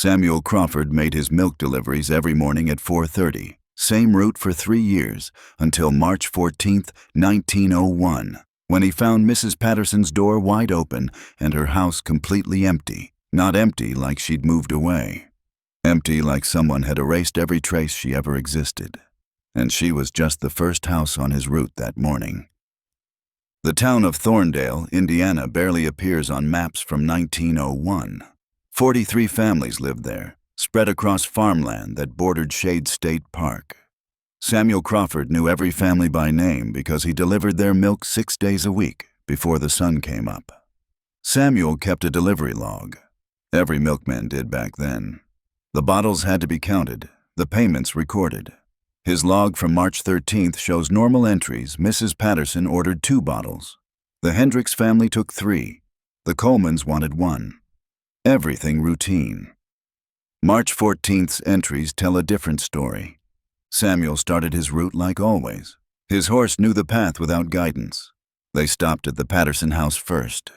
Samuel Crawford made his milk deliveries every morning at 4:30, same route for 3 years, until March 14, 1901, when he found Mrs. Patterson's door wide open and her house completely empty. Not empty like she'd moved away. Empty like someone had erased every trace she ever existed. And she was just the first house on his route that morning. The town of Thorndale, Indiana, barely appears on maps from 1901. 43 families lived there, spread across farmland that bordered Shade State Park. Samuel Crawford knew every family by name because he delivered their milk 6 days a week before the sun came up. Samuel kept a delivery log. Every milkman did back then. The bottles had to be counted, the payments recorded. His log from March 13th shows normal entries. Mrs. Patterson ordered 2 bottles. The Hendricks family took 3. The Colemans wanted 1. Everything routine. March 14th's entries tell a different story. Samuel started his route like always. His horse knew the path without guidance. They stopped at the Patterson house first.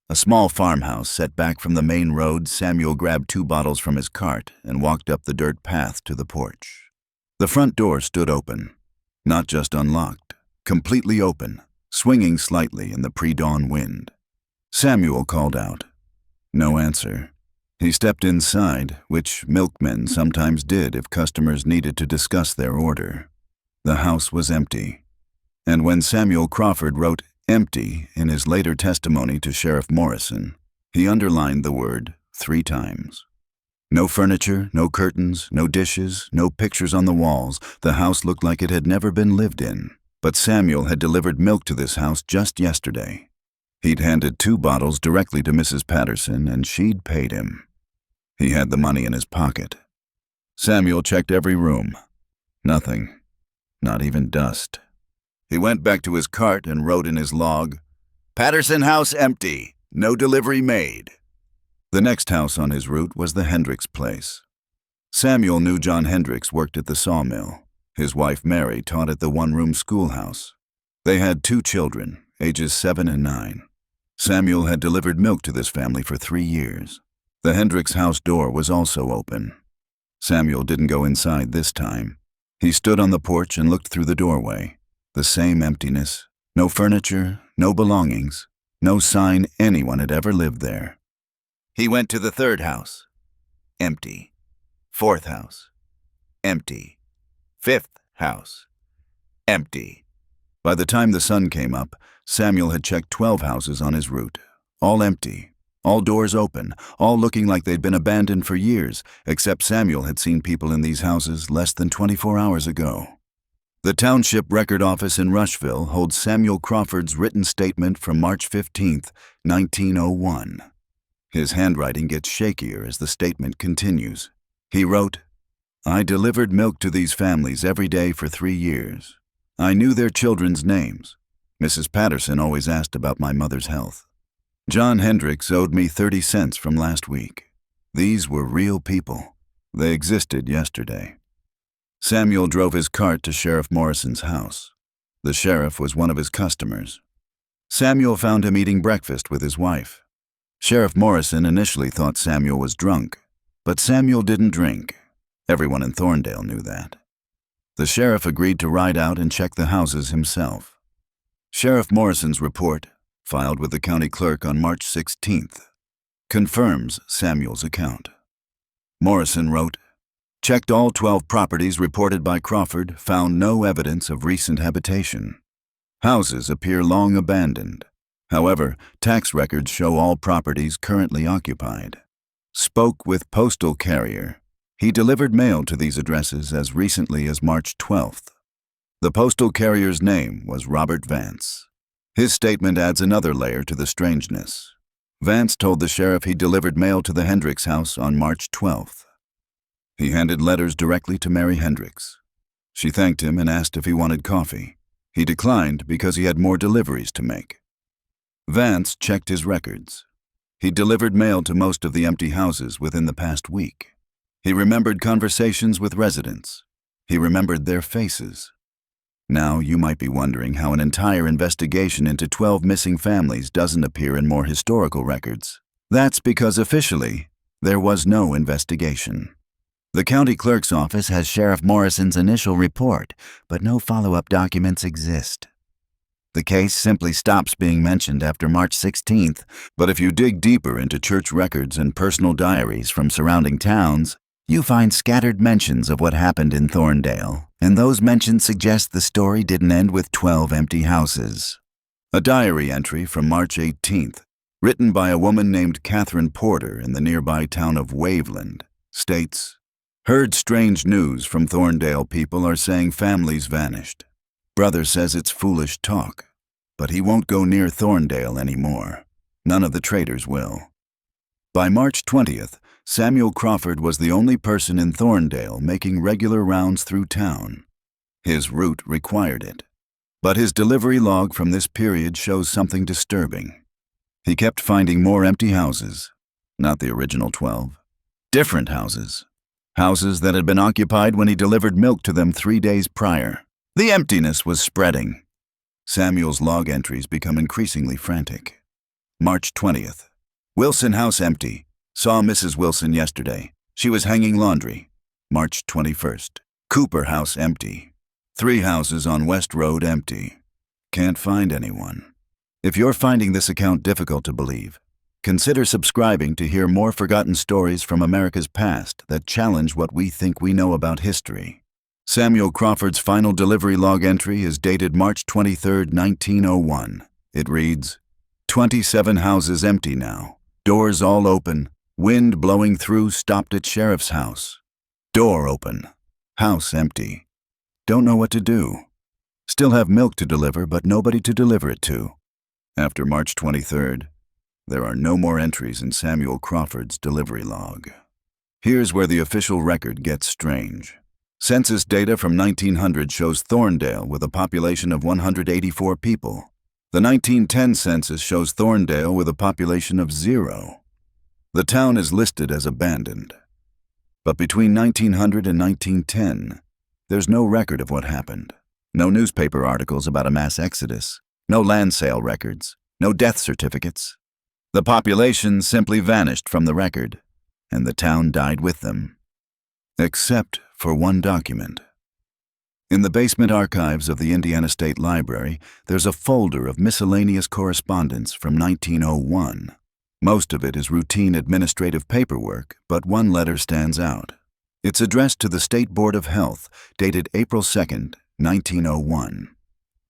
A small farmhouse set back from the main road. Samuel grabbed 2 bottles from his cart and walked up the dirt path to the porch. The front door stood open, not just unlocked, completely open, swinging slightly in the pre-dawn wind. Samuel called out. No answer. He stepped inside, which milkmen sometimes did if customers needed to discuss their order. The house was empty. And when Samuel Crawford wrote "empty" in his later testimony to Sheriff Morrison, he underlined the word 3 times. No furniture, no curtains, no dishes, no pictures on the walls. The house looked like it had never been lived in. But Samuel had delivered milk to this house just yesterday. He'd handed 2 bottles directly to Mrs. Patterson, and she'd paid him. He had the money in his pocket. Samuel checked every room. Nothing. Not even dust. He went back to his cart and wrote in his log, "Patterson house empty. No delivery made." The next house on his route was the Hendricks place. Samuel knew John Hendricks worked at the sawmill. His wife Mary taught at the one-room schoolhouse. They had 2 children, ages 7 and 9. Samuel had delivered milk to this family for 3 years. The Hendricks house door was also open. Samuel didn't go inside this time. He stood on the porch and looked through the doorway. The same emptiness, no furniture, no belongings, no sign anyone had ever lived there. He went to the 3rd house. Empty. 4th house. Empty. 5th house. Empty. By the time the sun came up, Samuel had checked 12 houses on his route. All empty. All doors open. All looking like they'd been abandoned for years, except Samuel had seen people in these houses less than 24 hours ago. The Township Record Office in Rushville holds Samuel Crawford's written statement from March 15, 1901. His handwriting gets shakier as the statement continues. He wrote, "I delivered milk to these families every day for 3 years. I knew their children's names. Mrs. Patterson always asked about my mother's health. John Hendricks owed me 30 cents from last week. These were real people. They existed yesterday." Samuel drove his cart to Sheriff Morrison's house. The sheriff was one of his customers. Samuel found him eating breakfast with his wife. Sheriff Morrison initially thought Samuel was drunk, but Samuel didn't drink. Everyone in Thorndale knew that. The sheriff agreed to ride out and check the houses himself. Sheriff Morrison's report, filed with the county clerk on March 16th, confirms Samuel's account. Morrison wrote, "Checked all 12 properties reported by Crawford, found no evidence of recent habitation. Houses appear long abandoned. However, tax records show all properties currently occupied. Spoke with postal carrier. He delivered mail to these addresses as recently as March 12th. The postal carrier's name was Robert Vance." His statement adds another layer to the strangeness. Vance told the sheriff he delivered mail to the Hendricks house on March 12th. He handed letters directly to Mary Hendricks. She thanked him and asked if he wanted coffee. He declined because he had more deliveries to make. Vance checked his records. He delivered mail to most of the empty houses within the past week. He remembered conversations with residents. He remembered their faces. Now you might be wondering how an entire investigation into 12 missing families doesn't appear in more historical records. That's because officially, There was no investigation. The county clerk's office has Sheriff Morrison's initial report, but no follow-up documents exist. The case simply stops being mentioned after March 16th, but if you dig deeper into church records and personal diaries from surrounding towns, you find scattered mentions of what happened in Thorndale, and those mentions suggest the story didn't end with 12 empty houses. A diary entry from March 18th, written by a woman named Catherine Porter in the nearby town of Waveland, states, "Heard strange news from Thorndale people are saying families vanished. Brother says it's foolish talk, but he won't go near Thorndale anymore. None of the traders will." By March 20th, Samuel Crawford was the only person in Thorndale making regular rounds through town. His route required it. But his delivery log from this period shows something disturbing. He kept finding more empty houses, not the original 12. Different houses. Houses that had been occupied when he delivered milk to them 3 days prior. The emptiness was spreading. Samuel's log entries become increasingly frantic. March 20th. Wilson house empty. Saw Mrs. Wilson yesterday. She was hanging laundry. March 21st. Cooper house empty. 3 houses on West Road empty. Can't find anyone. If you're finding this account difficult to believe, consider subscribing to hear more forgotten stories from America's past that challenge what we think we know about history. Samuel Crawford's final delivery log entry is dated March 23, 1901. It reads, 27 houses empty now. Doors all open. Wind blowing through stopped at sheriff's house. Door open. House empty. Don't know what to do. Still have milk to deliver, but nobody to deliver it to. After March 23rd, there are no more entries in Samuel Crawford's delivery log. Here's where the official record gets strange. Census data from 1900 shows Thorndale with a population of 184 people. The 1910 census shows Thorndale with a population of 0. The town is listed as abandoned. But between 1900 and 1910, there's no record of what happened. No newspaper articles about a mass exodus. No land sale records. No death certificates. The population simply vanished from the record, and the town died with them. Except for one document. In the basement archives of the Indiana State Library, there's a folder of miscellaneous correspondence from 1901. Most of it is routine administrative paperwork, but one letter stands out. It's addressed to the State Board of Health, dated April 2nd, 1901.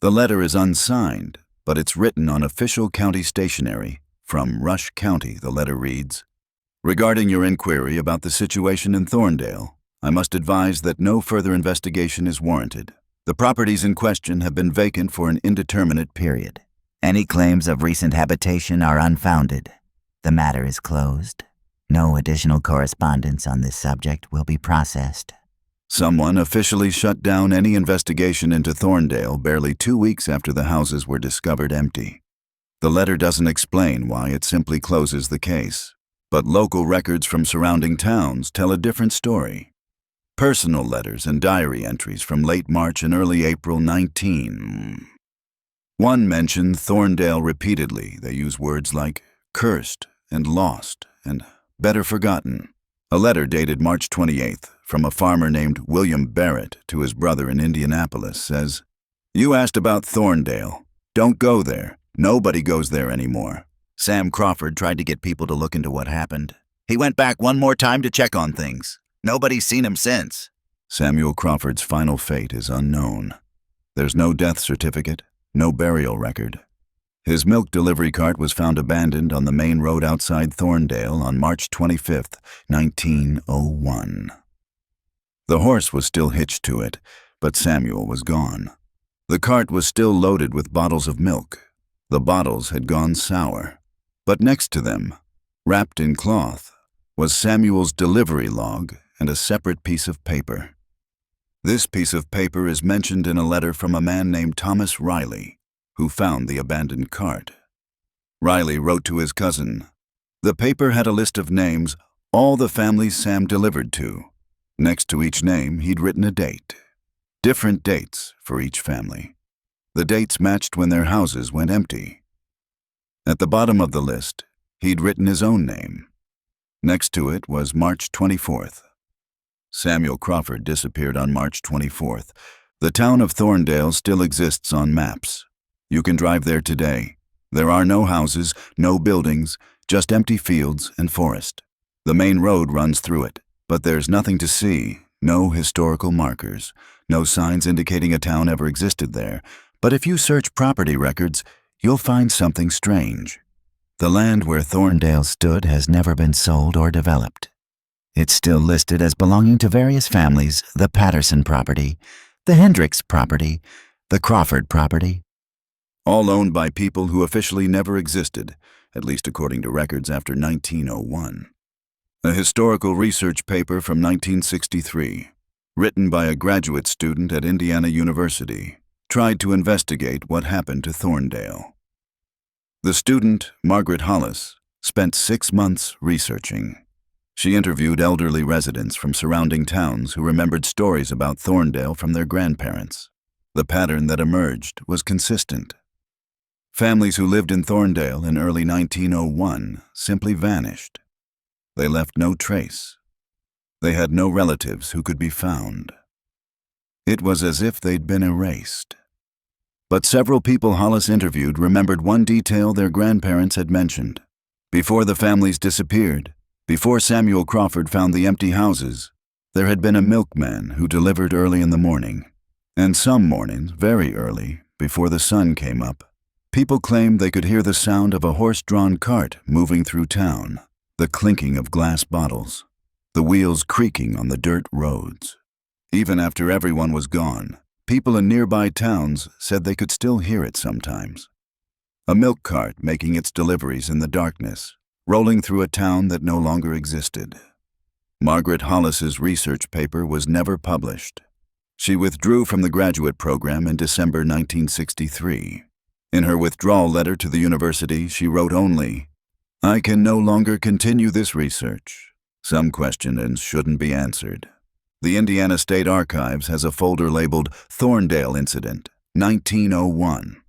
The letter is unsigned, but it's written on official county stationery. From Rush County, the letter reads, "Regarding your inquiry about the situation in Thorndale, I must advise that no further investigation is warranted. The properties in question have been vacant for an indeterminate period. Any claims of recent habitation are unfounded. The matter is closed. No additional correspondence on this subject will be processed." Someone officially shut down any investigation into Thorndale barely 2 weeks after the houses were discovered empty. The letter doesn't explain why it simply closes the case, but local records from surrounding towns tell a different story. Personal letters and diary entries from late March and early April 19. One mentioned Thorndale repeatedly. They use words like cursed and lost and better forgotten. A letter dated March 28th from a farmer named William Barrett to his brother in Indianapolis says, "You asked about Thorndale. Don't go there. Nobody goes there anymore. Sam Crawford tried to get people to look into what happened. He went back one more time to check on things. Nobody's seen him since." Samuel Crawford's final fate is unknown. There's no death certificate, no burial record. His milk delivery cart was found abandoned on the main road outside Thorndale on March 25th, 1901. The horse was still hitched to it, but Samuel was gone. The cart was still loaded with bottles of milk. The bottles had gone sour. But next to them, wrapped in cloth, was Samuel's delivery log and a separate piece of paper. This piece of paper is mentioned in a letter from a man named Thomas Riley, who found the abandoned cart. Riley wrote to his cousin. The paper had a list of names, all the families Sam delivered to. Next to each name, he'd written a date. Different dates for each family. The dates matched when their houses went empty. At the bottom of the list, he'd written his own name. Next to it was March 24th. Samuel Crawford disappeared on March 24th. The town of Thorndale still exists on maps. You can drive there today. There are no houses, no buildings, just empty fields and forest. The main road runs through it, but there's nothing to see, no historical markers, no signs indicating a town ever existed there. But if you search property records, you'll find something strange. The land where Thorndale stood has never been sold or developed. It's still listed as belonging to various families: the Patterson property, the Hendricks property, the Crawford property. All owned by people who officially never existed, at least according to records after 1901. A historical research paper from 1963, written by a graduate student at Indiana University, tried to investigate what happened to Thorndale. The student, Margaret Hollis, spent 6 months researching. She interviewed elderly residents from surrounding towns who remembered stories about Thorndale from their grandparents. The pattern that emerged was consistent. Families who lived in Thorndale in early 1901 simply vanished. They left no trace. They had no relatives who could be found. It was as if they'd been erased. But several people Hollis interviewed remembered one detail their grandparents had mentioned. Before the families disappeared, before Samuel Crawford found the empty houses, there had been a milkman who delivered early in the morning. And some mornings, very early, before the sun came up, people claimed they could hear the sound of a horse-drawn cart moving through town, the clinking of glass bottles, the wheels creaking on the dirt roads. Even after everyone was gone, people in nearby towns said they could still hear it sometimes. A milk cart making its deliveries in the darkness, rolling through a town that no longer existed. Margaret Hollis's research paper was never published. She withdrew from the graduate program in December 1963. In her withdrawal letter to the university, she wrote only, "I can no longer continue this research. Some questions shouldn't be answered." The Indiana State Archives has a folder labeled Thorndale Incident, 1901.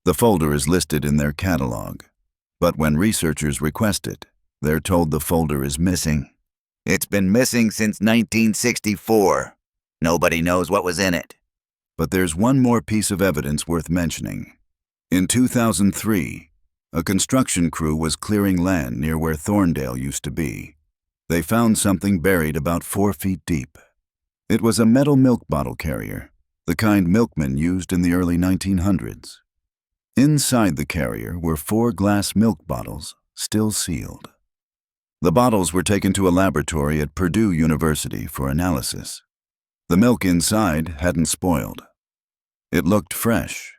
The folder is listed in their catalog, but when researchers request it, they're told the folder is missing. It's been missing since 1964. Nobody knows what was in it. But there's one more piece of evidence worth mentioning. In 2003, a construction crew was clearing land near where Thorndale used to be. They found something buried about 4 feet deep. It was a metal milk bottle carrier, the kind Milkman used in the early 1900s. Inside the carrier were 4 glass milk bottles, still sealed. The bottles were taken to a laboratory at Purdue University for analysis. The milk inside hadn't spoiled. It looked fresh.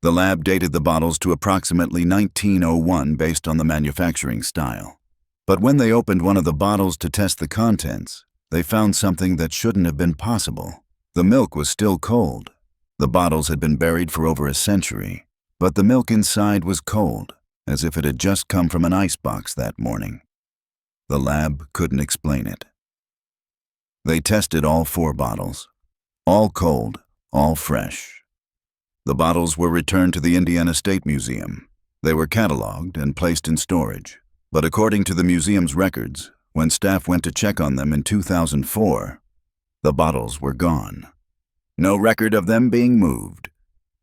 The lab dated the bottles to approximately 1901 based on the manufacturing style. But when they opened one of the bottles to test the contents, they found something that shouldn't have been possible. The milk was still cold. The bottles had been buried for over a century, but the milk inside was cold, as if it had just come from an icebox that morning. The lab couldn't explain it. They tested all 4 bottles, all cold, all fresh. The bottles were returned to the Indiana State Museum. They were cataloged and placed in storage, but according to the museum's records, when staff went to check on them in 2004, the bottles were gone. No record of them being moved.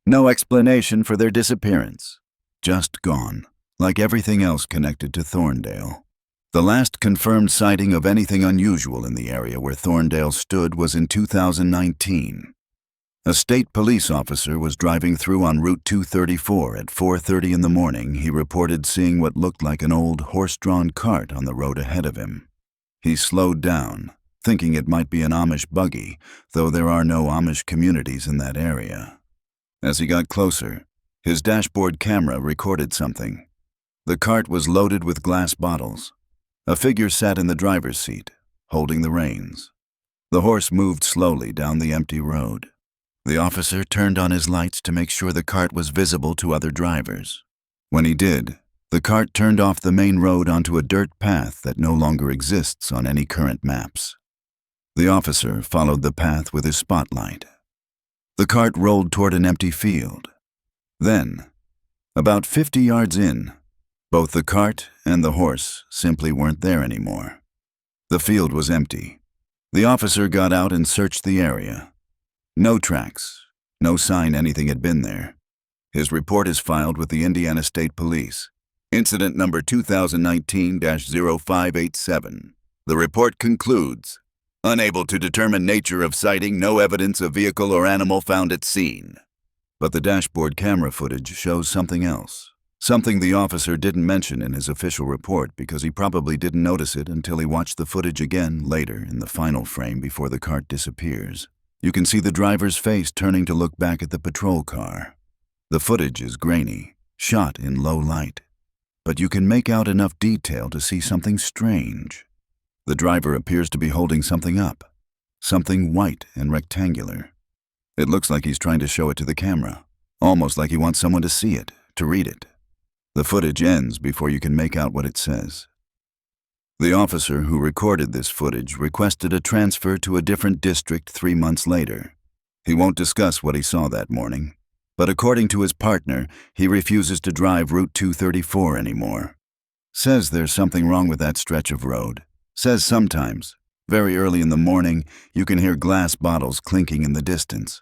No explanation for their disappearance. Just gone, like everything else connected to Thorndale. The last confirmed sighting of anything unusual in the area where Thorndale stood was in 2019. A state police officer was driving through on Route 234 at 4:30 in the morning. He reported seeing what looked like an old horse-drawn cart on the road ahead of him. He slowed down, thinking it might be an Amish buggy, though there are no Amish communities in that area. As he got closer, his dashboard camera recorded something. The cart was loaded with glass bottles. A figure sat in the driver's seat, holding the reins. The horse moved slowly down the empty road. The officer turned on his lights to make sure the cart was visible to other drivers. When he did, the cart turned off the main road onto a dirt path that no longer exists on any current maps. The officer followed the path with his spotlight. The cart rolled toward an empty field. Then, about 50 yards in, Both the cart and the horse simply weren't there anymore. The field was empty. The officer got out and searched the area. No tracks, no sign anything had been there. His report is filed with the Indiana State Police. Incident number 2019-0587. The report concludes, unable to determine nature of sighting, no evidence of vehicle or animal found at scene. But the dashboard camera footage shows something else. Something the officer didn't mention in his official report because he probably didn't notice it until he watched the footage again later in the final frame before the cart disappears. You can see the driver's face turning to look back at the patrol car. The footage is grainy, shot in low light, but you can make out enough detail to see something strange. The driver appears to be holding something up, something white and rectangular. It looks like he's trying to show it to the camera, almost like he wants someone to see it, to read it. The footage ends before you can make out what it says. The officer who recorded this footage requested a transfer to a different district 3 months later. He won't discuss what he saw that morning, but according to his partner, he refuses to drive Route 234 anymore. Says there's something wrong with that stretch of road. Says sometimes, very early in the morning, you can hear glass bottles clinking in the distance.